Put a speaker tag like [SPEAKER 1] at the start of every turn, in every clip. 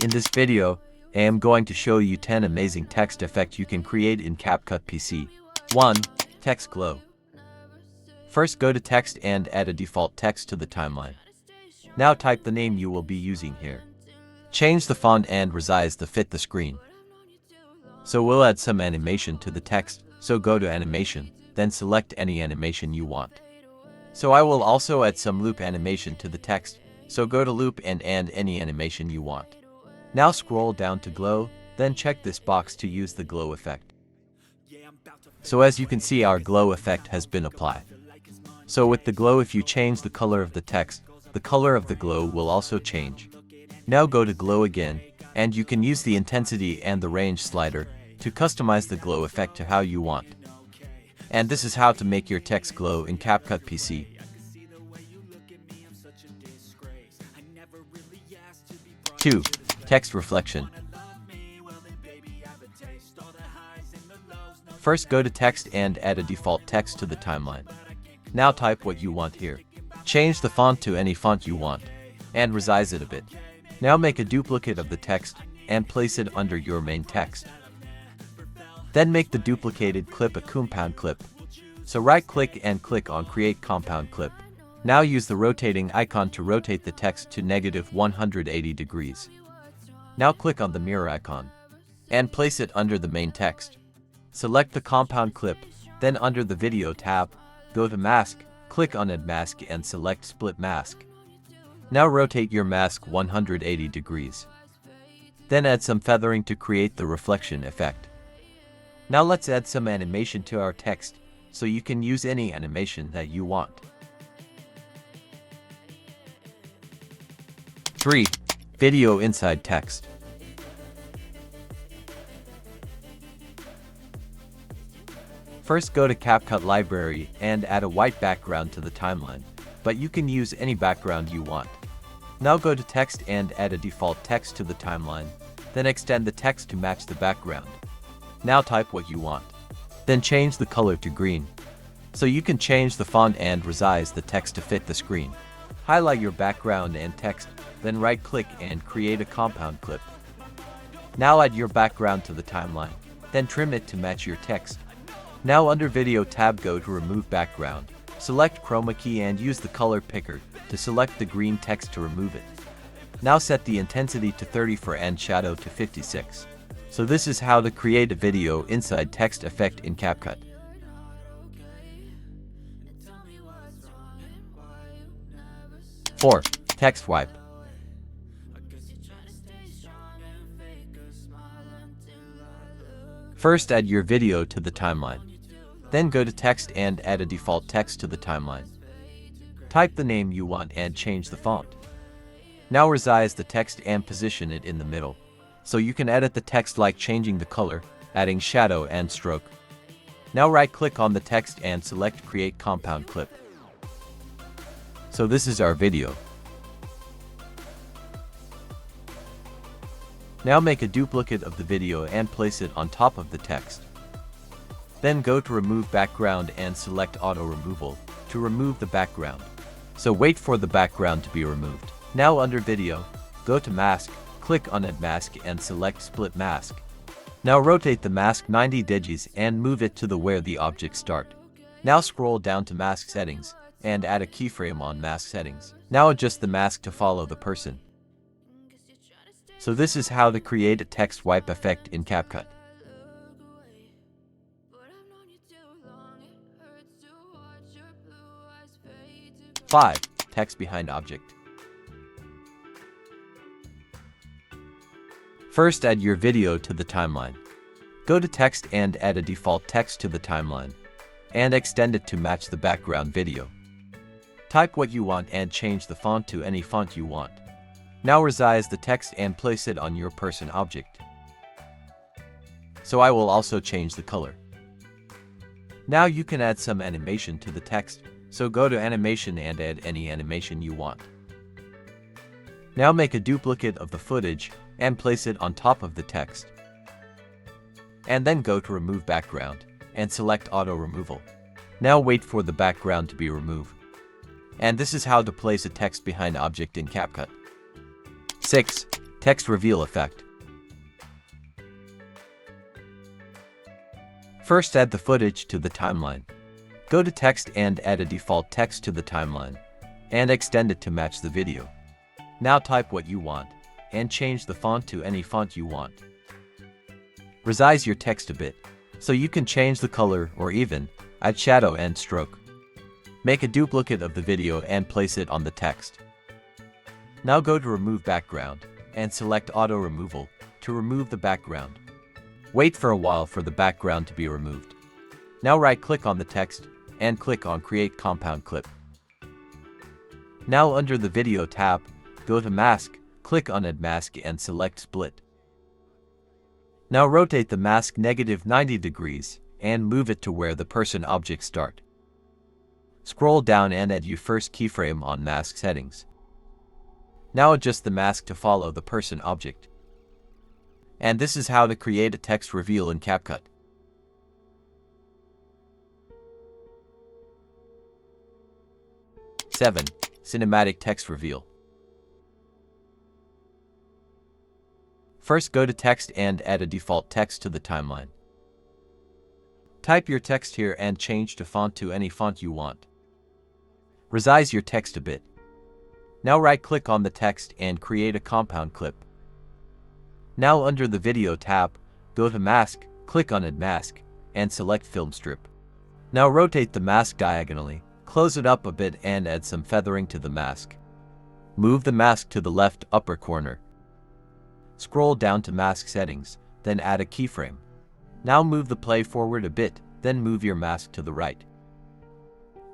[SPEAKER 1] In this video, I am going to show you 10 amazing text effects you can create in CapCut PC. 1. Text glow. First, go to text and add a default text to the timeline. Now type the name you will be using here. Change the font and resize to fit the screen. So we'll add some animation to the text, so go to animation, then select any animation you want. So I will also add some loop animation to the text, so go to loop and add any animation you want. Now scroll down to glow, then check this box to use the glow effect. So as you can see, our glow effect has been applied. So with the glow, if you change the color of the text, the color of the glow will also change. Now go to glow again, and you can use the intensity and the range slider to customize the glow effect to how you want. And this is how to make your text glow in CapCut PC. 2. Text reflection. First, go to text and add a default text to the timeline. Now type what you want here. Change the font to any font you want, and resize it a bit. Now make a duplicate of the text and place it under your main text. Then make the duplicated clip a compound clip. So right-click and click on Create Compound Clip. Now use the rotating icon to rotate the text to -180 degrees. Now click on the mirror icon and place it under the main text. Select the compound clip, then under the Video tab, go to Mask, click on Add Mask and select Split Mask. Now rotate your mask 180 degrees. Then add some feathering to create the reflection effect. Now let's add some animation to our text, so you can use any animation that you want. 3. Video inside text. First, go to CapCut library and add a white background to the timeline, but you can use any background you want. Now go to text and add a default text to the timeline, then extend the text to match the background. Now type what you want. Then change the color to green. So you can change the font and resize the text to fit the screen. Highlight your background and text, then right-click and create a compound clip. Now add your background to the timeline, then trim it to match your text. Now under Video tab, go to Remove Background. Select Chroma key and use the color picker to select the green text to remove it. Now set the intensity to 34 and shadow to 56. So this is how to create a video inside text effect in CapCut. 4. Text wipe. First, add your video to the timeline. Then go to text and add a default text to the timeline. Type the name you want and change the font. Now resize the text and position it in the middle, so you can edit the text like changing the color, adding shadow and stroke. Now right-click on the text and select Create Compound Clip. So this is our video. Now make a duplicate of the video and place it on top of the text. Then go to Remove Background and select Auto Removal to remove the background. So wait for the background to be removed. Now under Video, go to Mask, click on Add Mask and select Split Mask. Now rotate the mask 90 degrees and move it to where the objects start. Now scroll down to Mask Settings and add a keyframe on Mask Settings. Now adjust the mask to follow the person. So this is how to create a text wipe effect in CapCut. 5. Text behind object. First, add your video to the timeline. Go to text and add a default text to the timeline, and extend it to match the background video. Type what you want and change the font to any font you want. Now resize the text and place it on your person object. So I will also change the color. Now you can add some animation to the text, so go to Animation and add any animation you want. Now make a duplicate of the footage and place it on top of the text. And then go to Remove Background and select Auto Removal. Now wait for the background to be removed. And this is how to place a text behind object in CapCut. 6. Text reveal effect. First, add the footage to the timeline. Go to text and add a default text to the timeline, and extend it to match the video. Now type what you want, and change the font to any font you want. Resize your text a bit, so you can change the color or even add shadow and stroke. Make a duplicate of the video and place it on the text. Now go to Remove Background, and select Auto Removal to remove the background. Wait for a while for the background to be removed. Now right-click on the text, and click on Create Compound Clip. Now under the Video tab, go to Mask, click on Add Mask and select Split. Now rotate the mask -90 degrees, and move it to where the person objects start. Scroll down and add your first keyframe on Mask Settings. Now adjust the mask to follow the person object. And this is how to create a text reveal in CapCut. Seven. Cinematic text reveal. First, go to text and add a default text to the timeline. Type your text here and change the font to any font you want. Resize your text a bit. Now right-click on the text and create a compound clip. Now under the Video tab, go to Mask, click on Add Mask, and select Film Strip. Now rotate the mask diagonally, close it up a bit and add some feathering to the mask. Move the mask to the left upper corner. Scroll down to Mask Settings, then add a keyframe. Now move the play forward a bit, then move your mask to the right.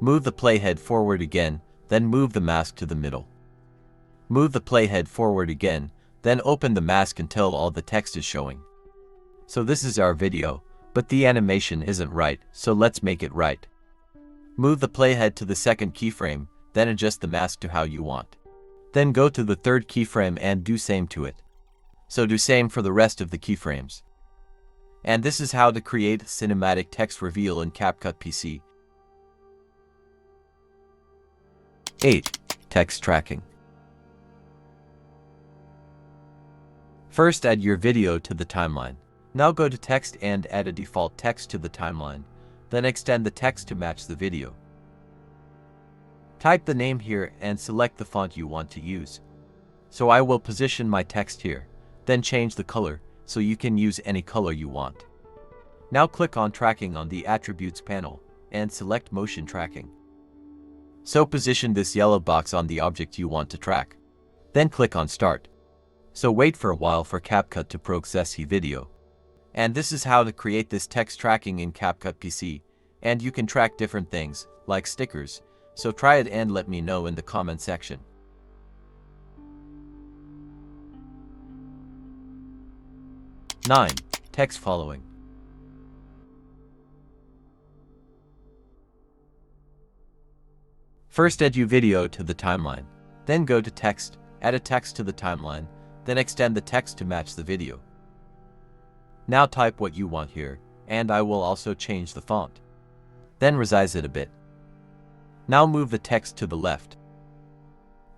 [SPEAKER 1] Move the playhead forward again, then move the mask to the middle. Move the playhead forward again, then open the mask until all the text is showing. So this is our video, but the animation isn't right, so let's make it right. Move the playhead to the second keyframe, then adjust the mask to how you want. Then go to the third keyframe and do same to it. So do same for the rest of the keyframes. And this is how to create cinematic text reveal in CapCut PC. 8. Text tracking. First, add your video to the timeline. Now go to text and add a default text to the timeline, then extend the text to match the video. Type the name here and select the font you want to use. So I will position my text here, then change the color so you can use any color you want. Now click on Tracking on the Attributes panel and select Motion Tracking. So position this yellow box on the object you want to track. Then click on Start. So wait for a while for CapCut to process the video. And this is how to create this text tracking in CapCut PC. And you can track different things, like stickers, so try it and let me know in the comment section. Nine. Text following. First, add your video to the timeline. Then go to Text, add a text to the timeline, then extend the text to match the video. Now type what you want here, and I will also change the font. Then resize it a bit. Now move the text to the left.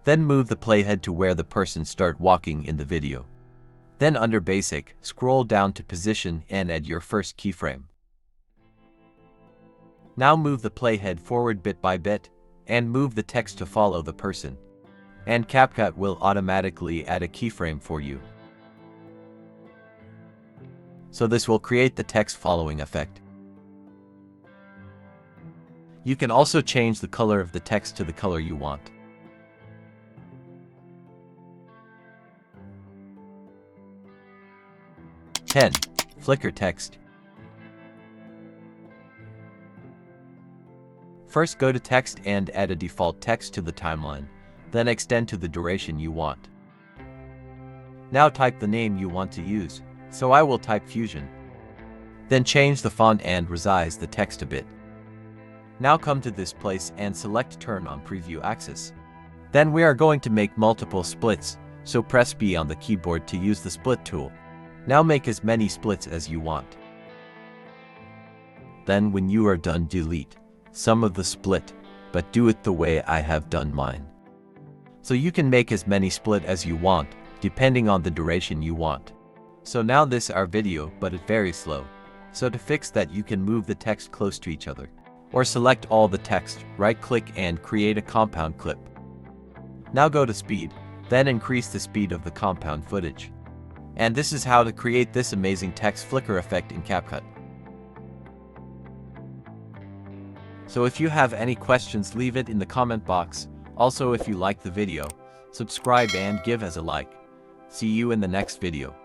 [SPEAKER 1] Then move the playhead to where the person start walking in the video. Then under Basic, scroll down to Position and add your first keyframe. Now move the playhead forward bit by bit, and move the text to follow the person. And CapCut will automatically add a keyframe for you. So this will create the text following effect. You can also change the color of the text to the color you want. Ten. Flicker text. First, go to Text and add a default text to the timeline, then extend to the duration you want. Now type the name you want to use, so I will type Fusion. Then change the font and resize the text a bit. Now come to this place and select Turn on Preview Axis. Then we are going to make multiple splits, so press B on the keyboard to use the split tool. Now make as many splits as you want. Then when you are done, delete some of the split, but do it the way I have done mine. So you can make as many split as you want, depending on the duration you want. So now this our video, but it's very slow. So to fix that, you can move the text close to each other. Or select all the text, right-click and create a compound clip. Now go to speed, then increase the speed of the compound footage. And this is how to create this amazing text flicker effect in CapCut. So if you have any questions, leave it in the comment box. Also, if you like the video, subscribe and give us a like. See you in the next video.